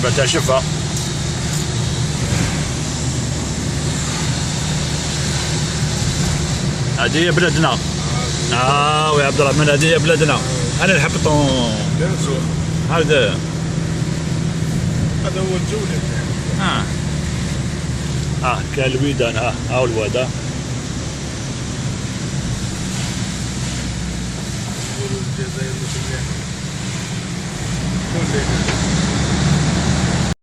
بعتها شوفها. هذه هي بلادنا. ويا عبد الرحمن هذه هي بلادنا. انا الحبطون هذا هو الجولة. كان الويدان. هاو الواد. الجزائر